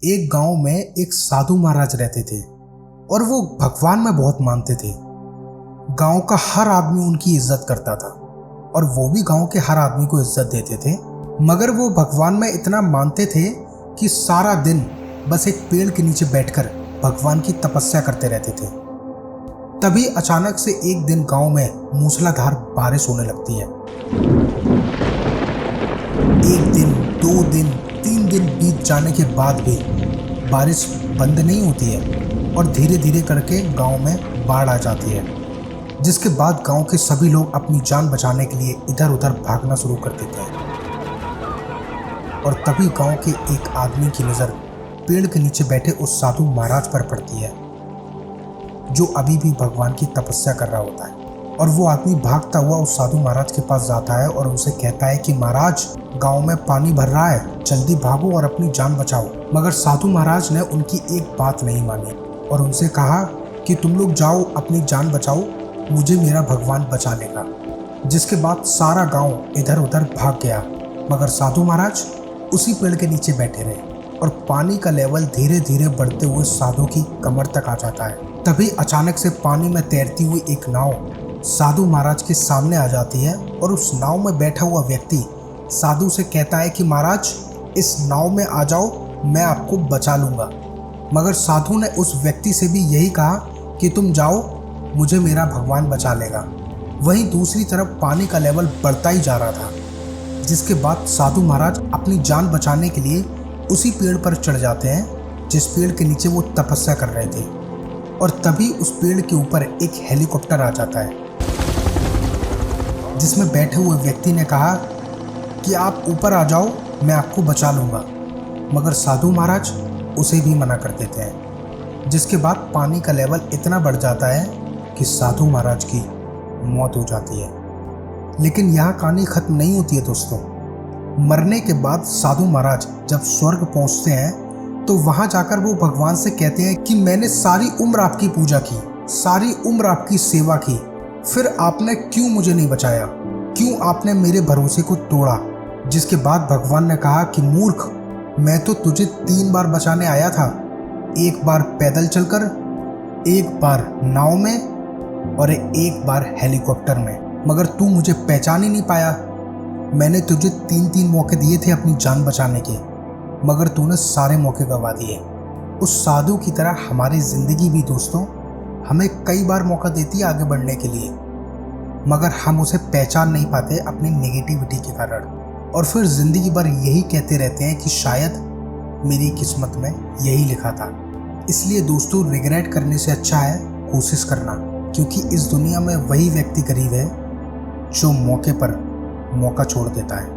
एक गांव में एक साधु महाराज रहते थे और वो भगवान में बहुत मानते थे। गांव का हर आदमी उनकी इज्जत करता था और वो भी गांव के हर आदमी को इज्जत देते थे। मगर वो भगवान में इतना मानते थे कि सारा दिन बस एक पेड़ के नीचे बैठकर भगवान की तपस्या करते रहते थे। तभी अचानक से एक दिन गांव में मूसलाधार बारिश होने लगती है। एक दिन, 2 दिन, 3 दिन बीत जाने के बाद भी बारिश बंद नहीं होती है और धीरे धीरे करके गांव में बाढ़ आ जाती है, जिसके बाद गांव के सभी लोग अपनी जान बचाने के लिए इधर उधर भागना शुरू कर देते हैं। और तभी गांव के एक आदमी की नज़र पेड़ के नीचे बैठे उस साधु महाराज पर पड़ती है, जो अभी भी भगवान की तपस्या कर रहा होता है। और वो आदमी भागता हुआ उस साधु महाराज के पास जाता है और उनसे कहता है कि महाराज, गांव में पानी भर रहा है, जल्दी भागो और अपनी जान बचाओ। मगर साधु महाराज ने उनकी एक बात नहीं मानी और उनसे कहा कि तुम लोग जाओ, अपनी जान बचाओ, मुझे मेरा भगवान बचा लेगा। जिसके बाद सारा गांव इधर उधर भाग गया, मगर साधु महाराज उसी पेड़ के नीचे बैठे रहे और पानी का लेवल धीरे धीरे बढ़ते हुए साधु की कमर तक आ जाता है। तभी अचानक से पानी में तैरती हुई एक नाव साधु महाराज के सामने आ जाती है और उस नाव में बैठा हुआ व्यक्ति साधु से कहता है कि महाराज, इस नाव में आ जाओ, मैं आपको बचा लूँगा। मगर साधु ने उस व्यक्ति से भी यही कहा कि तुम जाओ, मुझे मेरा भगवान बचा लेगा। वहीं दूसरी तरफ पानी का लेवल बढ़ता ही जा रहा था, जिसके बाद साधु महाराज अपनी जान बचाने के लिए उसी पेड़ पर चढ़ जाते हैं जिस पेड़ के नीचे वो तपस्या कर रहे थे। और तभी उस पेड़ के ऊपर एक हेलीकॉप्टर आ जाता है, जिसमें बैठे हुए व्यक्ति ने कहा कि आप ऊपर आ जाओ, मैं आपको बचा लूँगा। मगर साधु महाराज उसे भी मना कर देते हैं, जिसके बाद पानी का लेवल इतना बढ़ जाता है कि साधु महाराज की मौत हो जाती है। लेकिन यहाँ कहानी खत्म नहीं होती है दोस्तों। मरने के बाद साधु महाराज जब स्वर्ग पहुँचते हैं तो वहाँ जाकर वो भगवान से कहते हैं कि मैंने सारी उम्र आपकी पूजा की, सारी उम्र आपकी सेवा की, फिर आपने क्यों मुझे नहीं बचाया, क्यों आपने मेरे भरोसे को तोड़ा। जिसके बाद भगवान ने कहा कि मूर्ख, मैं तो तुझे 3 बार बचाने आया था, एक बार पैदल चलकर, एक बार नाव में और एक बार हेलीकॉप्टर में, मगर तू मुझे पहचान ही नहीं पाया। मैंने तुझे 3 मौके दिए थे अपनी जान बचाने के, मगर तूने सारे मौके गंवा दिए। उस साधु की तरह हमारी ज़िंदगी भी दोस्तों हमें कई बार मौका देती है आगे बढ़ने के लिए, मगर हम उसे पहचान नहीं पाते अपनी नेगेटिविटी के कारण, और फिर ज़िंदगी भर यही कहते रहते हैं कि शायद मेरी किस्मत में यही लिखा था। इसलिए दोस्तों, रिग्रेट करने से अच्छा है कोशिश करना, क्योंकि इस दुनिया में वही व्यक्ति गरीब है जो मौके पर मौका छोड़ देता है।